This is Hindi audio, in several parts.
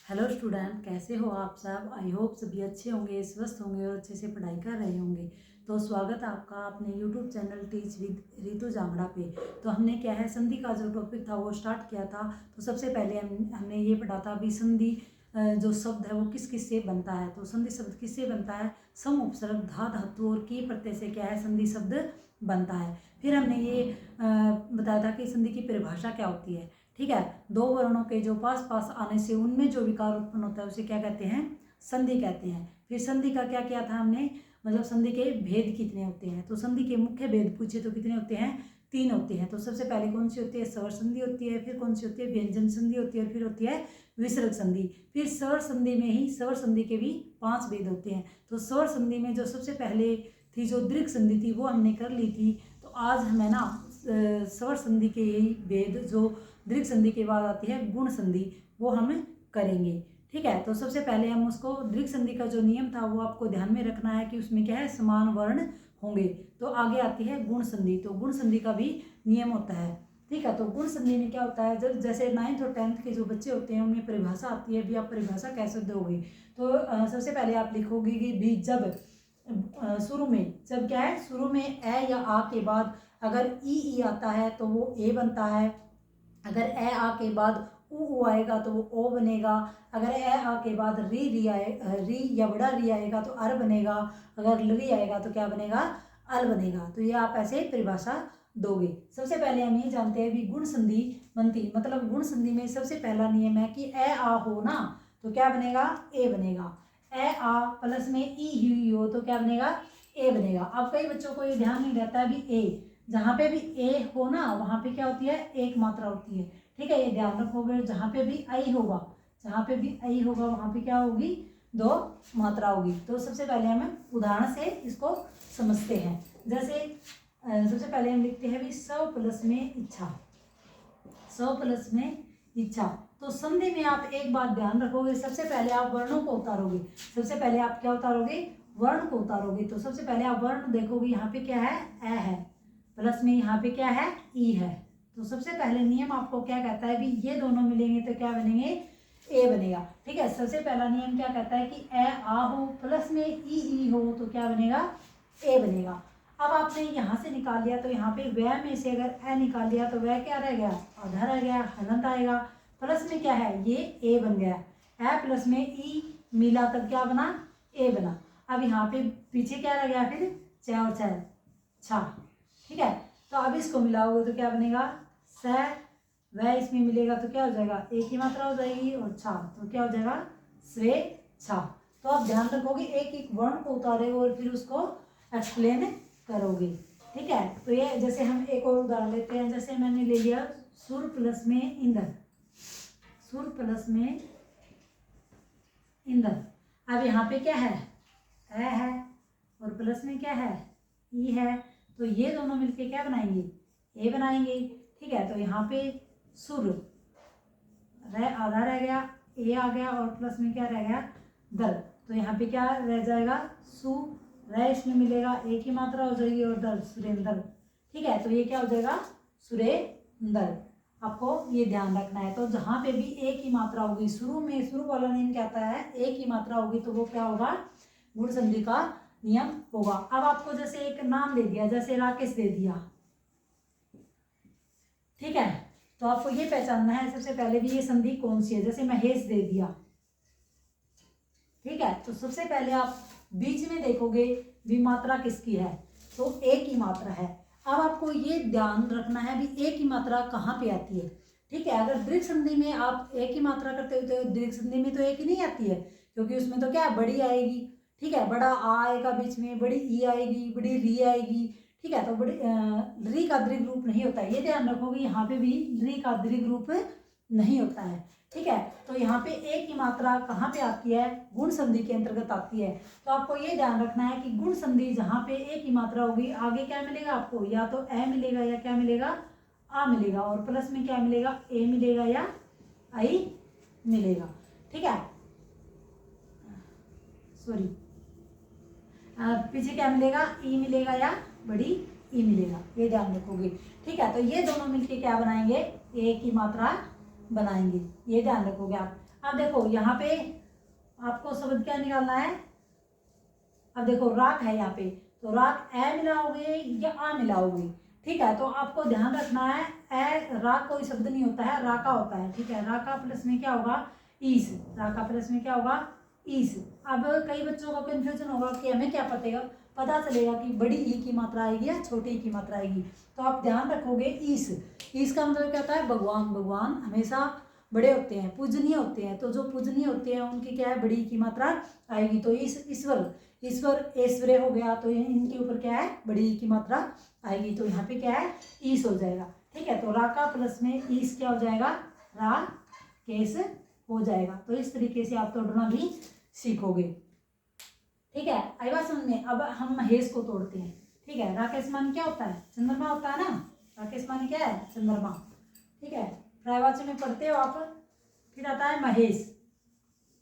हेलो स्टूडेंट, कैसे हो आप सब। आई होप सभी अच्छे होंगे, स्वस्थ होंगे और अच्छे से पढ़ाई कर रहे होंगे। तो स्वागत है आपका अपने YouTube channel teach with Ritu Jangra पे। तो हमने क्या है, संधि का जो टॉपिक था वो स्टार्ट किया था। तो सबसे पहले हमने ये पढ़ा था अभी संधि जो शब्द है वो किस किस से बनता है। तो संधि शब्द किससे बनता है, सम उपसर्ग धा धातु और की प्रत्यय से क्या है संधि शब्द बनता है। फिर हमने ये बताया था कि संधि की परिभाषा क्या होती है। ठीक है, दो वर्णों के जो पास पास आने से उनमें जो विकार उत्पन्न होता है उसे क्या कहते हैं, संधि कहते हैं। फिर संधि का क्या किया था हमने, मतलब संधि के भेद कितने होते हैं। तो संधि के मुख्य भेद पूछे तो कितने होते हैं, 3 होते हैं। तो सबसे पहले कौन सी होती है, स्वर संधि होती है, फिर कौन सी होती है, व्यंजन संधि होती है, और फिर होती है विसर्ग संधि। फिर स्वर संधि में ही स्वर संधि के भी 5 भेद होते हैं। तो स्वर संधि में जो सबसे पहले थी जो दीर्घ संधि थी वो हमने कर ली थी। तो आज हमें ना स्वर संधि के यही भेद जो दीर्घ संधि के बाद आती है गुण संधि, वो हम करेंगे। ठीक है, तो सबसे पहले हम उसको दीर्घ संधि का जो नियम था वो आपको ध्यान में रखना है कि उसमें क्या है, समान वर्ण होंगे। तो आगे आती है गुण संधि। तो गुण संधि का भी नियम होता है। ठीक है, तो गुण संधि में क्या होता है, जब जैसे 9th और 10th के जो बच्चे होते हैं उनमें परिभाषा आती है। भी आप परिभाषा कैसे दोगे, तो सबसे पहले आप लिखोगे कि भी जब शुरू में, जब क्या है शुरू में ए या आ के बाद अगर ई आता है तो वो ए बनता है। अगर ए आ के बाद ऊ आएगा तो वो ओ बनेगा। अगर ए आ के बाद री या बड़ा री आएगा तो अर बनेगा। अगर लरी आएगा तो क्या बनेगा, अल बनेगा। तो ये आप ऐसे परिभाषा दोगे। सबसे पहले हम ये जानते हैं भी गुण संधि बनती, मतलब गुण संधि में सबसे पहला नियम है कि ए आ हो ना तो क्या बनेगा, ए बनेगा। ए आ प्लस में ई हो तो क्या बनेगा, ए बनेगा। अब कई बच्चों को ये ध्यान नहीं रहता है भी ए, जहाँ पे भी ए हो ना वहाँ पे क्या होती है, एक मात्रा होती है। ठीक है, ये ध्यान रखोगे। जहाँ पे भी आई होगा, जहाँ पे भी आई होगा वहाँ पे क्या होगी, 2 मात्रा होगी। तो सबसे पहले हम उदाहरण से इसको समझते हैं। जैसे सबसे पहले हम लिखते हैं भी स प्लस में इच्छा, स प्लस में इच्छा। तो संधि में आप एक बात ध्यान रखोगे, सबसे पहले आप वर्णों को उतारोगे। सबसे पहले आप क्या उतारोगे, वर्ण को उतारोगे। तो सबसे पहले आप वर्ण देखोगे, यहाँ पे क्या है, ए है, प्लस में यहाँ पे क्या है, ई है। तो सबसे पहले नियम आपको क्या कहता है भी ये दोनों मिलेंगे तो क्या बनेंगे, ए बनेगा। ठीक है, सबसे पहला नियम क्या कहता है कि ए आ हो प्लस में ई हो तो क्या बनेगा, ए बनेगा। अब आपने यहाँ से निकाल लिया तो यहाँ पे वह में से अगर ए निकाल लिया तो वह क्या रह गया, आधा रह गया, हलंत आएगा। प्लस में क्या है, ये ए बन गया। ए प्लस में ई मिला तब क्या बना, ए बना। अब यहाँ पे पीछे क्या रह गया, फिर च और छा। ठीक है, तो अब इसको मिलाओगे तो क्या बनेगा, स वह इसमें मिलेगा तो क्या हो जाएगा, एक ही मात्रा हो जाएगी, और छा तो क्या हो जाएगा, स्वे छा। तो आप ध्यान रखोगे एक एक वर्ण को उतारे और फिर उसको एक्सप्लेन करोगे। ठीक है, तो ये जैसे हम एक और उदाहरण लेते हैं। जैसे मैंने ले लिया सुर प्लस में ईंधन, सुर प्लस में ईंधन। अब यहाँ पे क्या है, ए है और प्लस में क्या है, ई है। तो ये दोनों मिलके क्या बनाएंगे, ए बनाएंगे। ठीक है, तो यहाँ पे सुर रह आधा रह गया, ए आ गया, और प्लस में क्या रह गया, दल। तो यहाँ पे क्या रह जाएगा, सु रह इसमें मिलेगा, एक ही मात्रा हो जाएगी, और दल सुरेंदर। ठीक है, तो ये क्या हो जाएगा, सुरेंदर। आपको ये ध्यान रखना है। तो जहाँ पे भी एक ही मात्रा होगी, शुरू में शुरू वाला नियम कहता है एक ही मात्रा होगी तो वो क्या होगा, गुण संधि का नियम होगा। अब आपको जैसे एक नाम दे दिया, जैसे राकेश दे दिया। ठीक है, तो आपको ये पहचानना है सबसे पहले भी ये संधि कौन सी है। जैसे महेश दे दिया, ठीक है, तो सबसे पहले आप बीच में देखोगे भी मात्रा किसकी है, तो एक ही मात्रा है। अब आपको ये ध्यान रखना है भी एक ही मात्रा कहाँ पे आती है। ठीक है, अगर दीर्घ संधि में आप एक ही मात्रा करते हो तो दीर्घ संधि में तो एक ही नहीं आती है, क्योंकि उसमें तो क्या है, बड़ी आएगी। ठीक है, बड़ा आ आएगा बीच में, बड़ी ई आएगी, बड़ी री आएगी। ठीक है, तो बड़ी री का दीर्घ रूप नहीं होता है, ये ध्यान रखोगे। यहाँ पे भी री का दीर्घ रूप नहीं होता है। ठीक है, तो यहाँ पे एक ही मात्रा कहाँ पे आती है, गुण संधि के अंतर्गत आती है। तो आपको ये ध्यान रखना है कि गुण संधि जहाँ पे एक ही मात्रा होगी, आगे क्या मिलेगा आपको, या तो ए मिलेगा या क्या मिलेगा, आ मिलेगा, और प्लस में क्या मिलेगा, ए मिलेगा या आई मिलेगा। ठीक है, सॉरी, पीछे क्या मिलेगा, ई मिलेगा या बड़ी ई मिलेगा, ये ध्यान रखोगे। ठीक है, तो ये दोनों मिलके क्या बनाएंगे, एक ही मात्रा बनाएंगे, ये ध्यान रखोगे आप। अब देखो यहाँ पे आपको शब्द क्या निकालना है। अब देखो राख है यहाँ पे, तो राख ए मिलाओगे या आ मिलाओगे, ठीक है। तो आपको ध्यान रखना है ए राख कोई शब्द नहीं होता है, राका होता है, ठीक है। राका प्लस में क्या होगा, ईस। राका प्लस में क्या होगा, ईस। अब कई बच्चों का कंफ्यूजन होगा कि हमें क्या पता चलेगा कि बड़ी ई की मात्रा आएगी या छोटी ई की मात्रा आएगी। तो आप ध्यान रखोगे ईस। ईस का मतलब क्या होता है, भगवान। भगवान हमेशा बड़े होते हैं, पूजनीय होते हैं। तो जो पूजनीय होते हैं उनकी क्या है, बड़ी की मात्रा आएगी। तो ईश्वर, ईश्वर ऐश्वर्य हो गया, तो इनके ऊपर क्या है, बड़ी की मात्रा आएगी। तो यहाँ पे क्या है, ईस हो जाएगा, ठीक है। तो राका प्लस में ईस क्या हो जाएगा, रा केस हो जाएगा। तो इस तरीके से आप तोड़ना भी सीखोगे, ठीक है। आई बात समझ में। अब हम महेश को तोड़ते हैं, ठीक है। राकेश मानी क्या होता है, चंद्रमा होता है ना। राकेश मानी क्या है, चंद्रमा, ठीक है। पर्यायवाची में पढ़ते हो आप। फिर आता है महेश,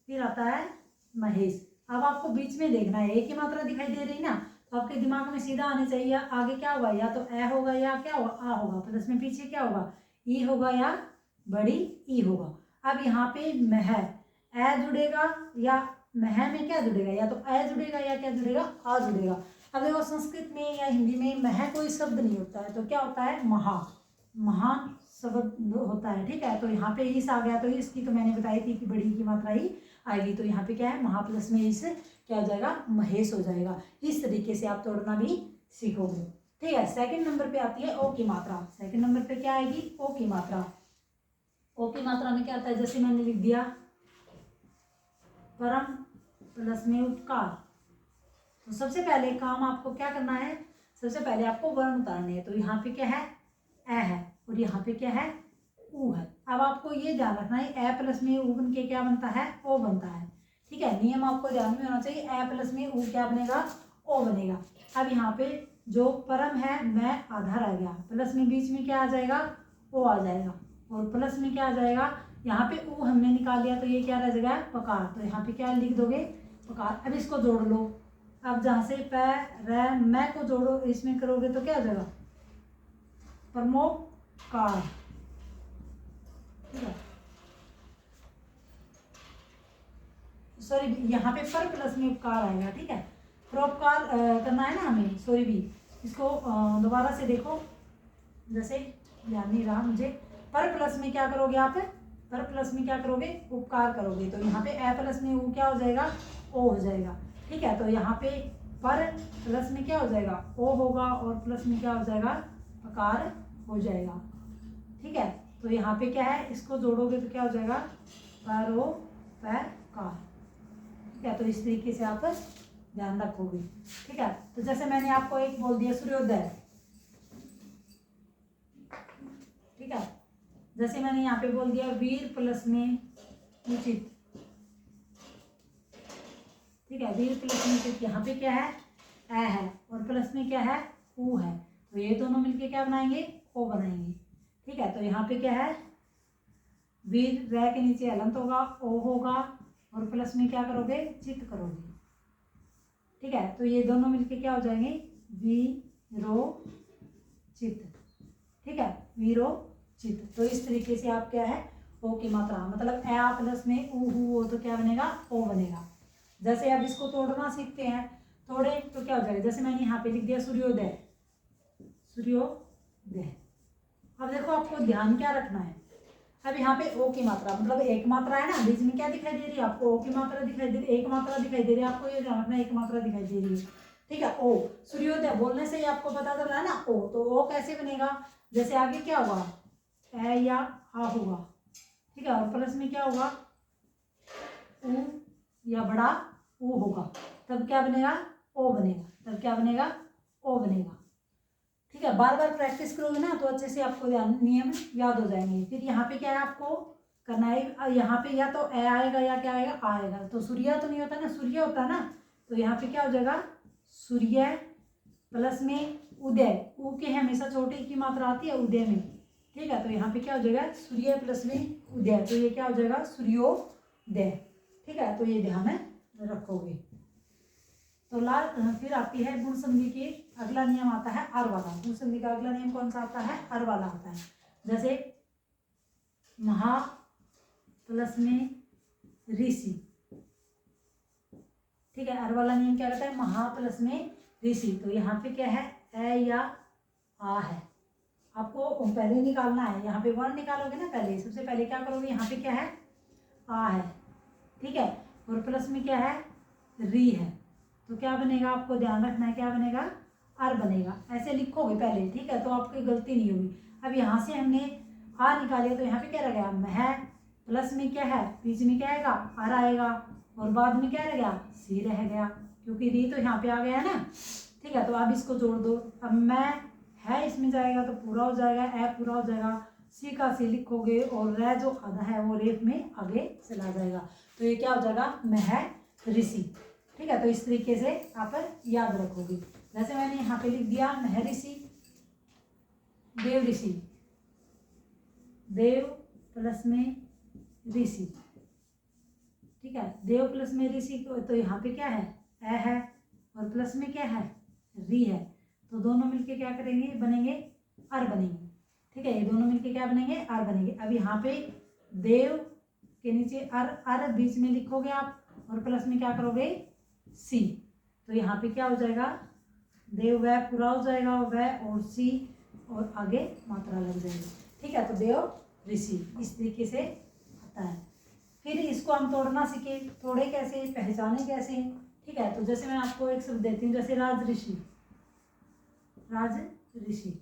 फिर आता है महेश। अब आपको बीच में देखना है, एक ही मात्रा दिखाई दे रही ना, तो आपके दिमाग में सीधा आने चाहिए आगे क्या होगा, या तो ए होगा या क्या होगा, आ होगा। प्लस में पीछे क्या होगा, ई होगा या बड़ी ई होगा। अब यहाँ पे मह, ए जुड़ेगा या मह में क्या जुड़ेगा, या तो ए जुड़ेगा या क्या जुड़ेगा, आ जुड़ेगा। अब देखो संस्कृत में या हिंदी में मह कोई शब्द नहीं होता है, तो क्या होता है, महा, महान शब्द होता है, ठीक है। तो यहाँ पे ईस आ गया, तो इसकी तो मैंने बताई थी कि बड़ी की मात्रा ही आएगी। तो यहाँ पे क्या है, महा प्लस में ईस क्या हो जाएगा, महेश हो जाएगा। इस तरीके से आप तोड़ना भी सीखोगे, ठीक है। सेकंड नंबर पे आती है ओ की मात्रा। सेकंड नंबर पे क्या आएगी, ओ की मात्रा। ओ की मात्रा में क्या आता है, जैसे मैंने लिख दिया परम प्लस में उपकार। तो सबसे पहले काम आपको क्या करना है, सबसे पहले आपको वर्ण उतारने हैं। तो यहाँ पे क्या है, ए है, और यहाँ पे क्या है, ऊ है। अब आपको ये ध्यान रखना है, ए प्लस में ऊ बन के क्या बनता है, ओ बनता है, ठीक है। नियम आपको ध्यान में होना चाहिए, ए प्लस में ऊ क्या बनेगा, ओ बनेगा। अब यहाँ पे जो परम है, मैं आधा रह गया, प्लस में बीच में क्या आ जाएगा, ओ आ जाएगा, और प्लस में क्या आ जाएगा, यहाँ पे ऊ हमने निकाल लिया, तो ये क्या रह जाएगा, पकार। तो यहाँ पे क्या लिख दोगे, पकार। अब इसको जोड़ लो। अब जहाँ से पै रै मैं को जोड़ो, इसमें करोगे तो क्या हो जाएगा, प्रमोकार, ठीक है। सॉरी, यहाँ पे पर प्लस में उपकार आएगा, ठीक है। परोपकार करना है ना हमें, सॉरी भी इसको दोबारा से देखो, जैसे ध्यान नहीं रहा मुझे। पर प्लस में क्या करोगे आप, पर प्लस में क्या करोगे, उपकार करोगे। तो यहाँ पे ए प्लस में वो क्या हो जाएगा, ओ हो जाएगा, ठीक है। तो यहाँ पे पर प्लस में क्या हो जाएगा, ओ होगा, और प्लस में क्या हो जाएगा, पकार हो जाएगा, ठीक है। तो यहाँ पे क्या है, इसको जोड़ोगे तो क्या हो जाएगा, परो पैकार, ठीक है। तो इस तरीके से आप ध्यान रखोगे, ठीक है। तो जैसे मैंने आपको एक बोल दिया सूर्योदय, ठीक है। जैसे मैंने यहाँ पे बोल दिया वीर प्लस में उचित, ठीक है। वीर प्लस में उचित, यहाँ पे क्या है, ए है, और प्लस में क्या है, ऊ है। तो ये दोनों मिलके क्या बनाएंगे, ओ बनाएंगे, ठीक है। तो यहाँ पे क्या है, वीर रह के नीचे हलंत होगा, ओ होगा, और प्लस में क्या करोगे, चित करोगे, ठीक है। तो ये दोनों मिलके क्या हो जाएंगे, वीरो चित, ठीक है, वीरो चित। तो इस तरीके से आप क्या है, ओ की मात्रा, मतलब ए प्लस में ऊ हो तो क्या बनेगा, ओ बनेगा। जैसे अब इसको तोड़ना सीखते हैं, तोड़े तो क्या हो जाएगा, जैसे मैंने यहाँ पे लिख दिया सूर्योदय, सूर्योदय। अब देखो आपको ध्यान क्या रखना है, अब यहाँ पे ओ की मात्रा, मतलब एक मात्रा है ना, बीच में क्या दिखाई दे रही है आपको, ओ की मात्रा दिखाई दे रही है, एक मात्रा दिखाई दे रही है, आपको ये ध्यान रखना, एक मात्रा दिखाई दे रही है, ठीक है। ओ सूर्योदय बोलने से ही आपको पता चल रहा है ना, ओ। तो ओ कैसे बनेगा, जैसे आगे क्या होगा, ए या आ होगा, ठीक है, और प्लस में क्या होगा, ऊ या बड़ा ऊ होगा, तब क्या बनेगा, ओ बनेगा, तब क्या बनेगा, ओ बनेगा, ठीक है। बार बार प्रैक्टिस करोगे ना तो अच्छे से आपको नियम याद हो जाएंगे। फिर यहाँ पे क्या है आपको करना है, यहाँ पे या तो ए आएगा या क्या आएगा, आएगा। तो सूर्य तो नहीं होता ना, सूर्य होता है ना, तो यहाँ पे क्या हो जाएगा, सूर्य प्लस में उदय, ऊ के हमेशा छोटे की मात्रा आती है उदय में, ठीक है। तो यहाँ पे क्या हो जाएगा, सूर्य प्लस में उदय, तो ये क्या हो जाएगा, सूर्योदय, ठीक है। तो ये ध्यान रखोगे। तो फिर आती है गुण संधि की, अगला नियम आता है अर वाला। गुण संधि का अगला नियम कौन सा आता है, अर वाला आता है। जैसे महा प्लस में ऋषि। ठीक है, अर वाला नियम क्या कहता है, महा प्लस में ऋषि। तो यहाँ पे क्या है, ए या आ है, आपको पहले निकालना है। यहाँ पे वर्ण निकालोगे ना पहले, सबसे पहले क्या करोगे, यहाँ पे क्या है, आ है। ठीक है, और प्लस में क्या है, री है। तो क्या बनेगा, आपको ध्यान रखना है, क्या बनेगा, अर बनेगा। ऐसे लिखोगे पहले, ठीक है, तो आपकी गलती नहीं होगी। अब यहाँ से हमने आ निकाले, तो यहाँ पे क्या रह गया, मह, प्लस में क्या है, बीच में क्या आएगा, अर आएगा, और बाद में क्या रह गया, सी रह गया, क्योंकि री तो यहाँ पे आ गया है ना। ठीक है, तो अब इसको जोड़ दो। अब मैं है इसमें जाएगा तो पूरा हो जाएगा, ए पूरा हो जाएगा, सी का सी लिखोगे, और रे जो आधा है वो रेफ में आगे चला जाएगा। तो ये क्या हो जाएगा, मह ऋषि। ठीक है, तो इस तरीके से आप याद रखोगे। जैसे मैंने यहाँ पे लिख दिया, मह ऋषि, देव ऋषि, देव प्लस में ऋषि। ठीक है, देव प्लस में ऋषि, तो यहाँ पे क्या है, ए है, और प्लस में क्या है, री है। तो दोनों मिलके क्या करेंगे, बनेंगे अर बनेंगे। ठीक है, ये दोनों मिलके क्या बनेंगे, अर बनेंगे। अब यहाँ पे देव के नीचे अर, अर बीच में लिखोगे आप, और प्लस में क्या करोगे, सी। तो यहाँ पे क्या हो जाएगा, देव वह पूरा हो जाएगा, वह और सी, और आगे मात्रा लग जाएगी। ठीक है, तो देव ऋषि इस तरीके से आता है। फिर इसको हम तोड़ना सीखे, तोड़े कैसे, पहचाने कैसे। ठीक है, तो जैसे मैं आपको एक शब्द देती हूँ, जैसे राज ऋषि, राज ऋषि,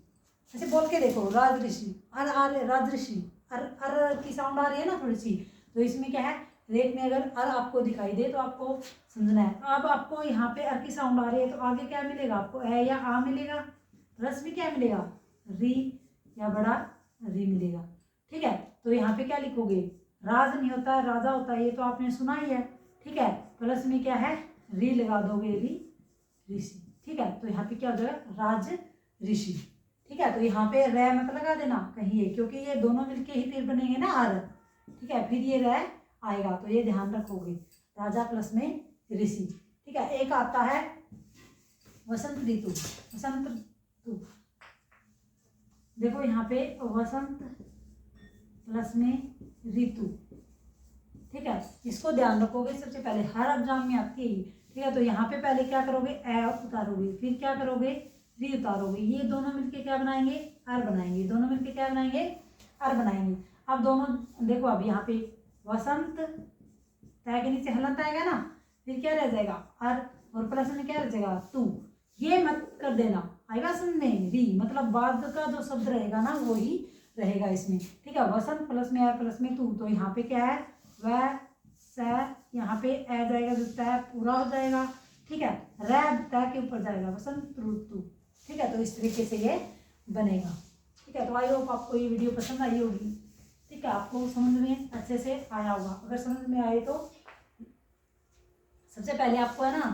ऐसे बोल के देखो, राज ऋषि, अर राज ऋषि, अर की साउंड आ रही है ना थोड़ी सी, तो इसमें क्या है, रेट में अगर अर आपको दिखाई दे तो आपको समझना है। अब आपको यहाँ पे अर की साउंड आ रही है, तो आगे क्या मिलेगा आपको, ए या आ मिलेगा, प्लस में क्या मिलेगा, री या बड़ा री मिलेगा। ठीक है, तो यहाँ पे क्या लिखोगे, राज नहीं होता है, राजा होता है, ये तो आपने सुना ही है। ठीक है, प्लस में क्या है, री लगा दोगे, री ऋषि। ठीक है, तो यहाँ पे क्या हो जाएगा, राज ऋषि। ठीक है, तो यहाँ पे रे मत लगा देना कहीं ये, क्योंकि ये दोनों मिलके ही फिर बनेंगे ना अर। ठीक है, फिर ये रे आएगा, तो ये ध्यान रखोगे, राजा प्लस में ऋषि। ठीक है, एक आता है वसंत ऋतु, वसंत ऋतु, देखो यहाँ पे वसंत प्लस में ऋतु। ठीक है, इसको ध्यान रखोगे, सबसे पहले हर एग्जाम में आती है। ठीक है, तो यहाँ पे पहले क्या करोगे, ए उतारोगे, फिर क्या करोगे, री उतारोगे, ये दोनों मिलके क्या बनाएंगे, अर बनाएंगे, दोनों मिलके क्या बनाएंगे, अर बनाएंगे। अब दोनों देखो, अब यहाँ पे वसंत, तय के नीचे हलंत आएगा ना, फिर क्या रह जाएगा, अर, और प्लस में क्या रह जाएगा, तू। ये मत कर देना, आएगा समझ में, री मतलब बाद का जो शब्द रहेगा ना वो ही रहेगा इसमें। ठीक है, वसंत प्लस में अर प्लस में तू, तो यहाँ पे क्या है, वह स, यहाँ पे ए जाएगा, जो तय पूरा हो जाएगा। ठीक है, रैब तय के ऊपर जाएगा, वसंत ऋतु। ठीक है, तो इस तरीके से ये बनेगा। ठीक है, तो आई होप आपको ये वीडियो पसंद आई होगी। ठीक है, आपको समझ में अच्छे से आया होगा। अगर समझ में आए तो सबसे पहले आपको है ना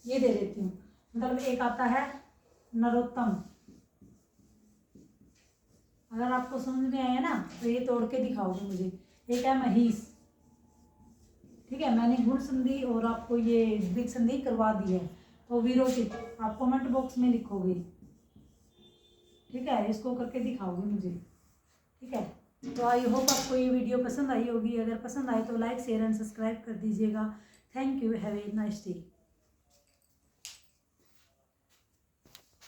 ये दे देती हूँ, मतलब एक आता है नरोत्तम, अगर आपको समझ में आया ना तो ये तोड़ के दिखाओगे मुझे। एक है महीश। ठीक है, मैंने गुण संधि और आपको ये द्विग संधि करवा दी है। तो विरोचित आप कमेंट बॉक्स में लिखोगे। ठीक है, इसको करके दिखाओगे मुझे। ठीक है, तो आई होप आपको ये वीडियो पसंद आई होगी। अगर पसंद आए तो लाइक शेयर एंड सब्सक्राइब कर दीजिएगा। Thank you, have a nice day.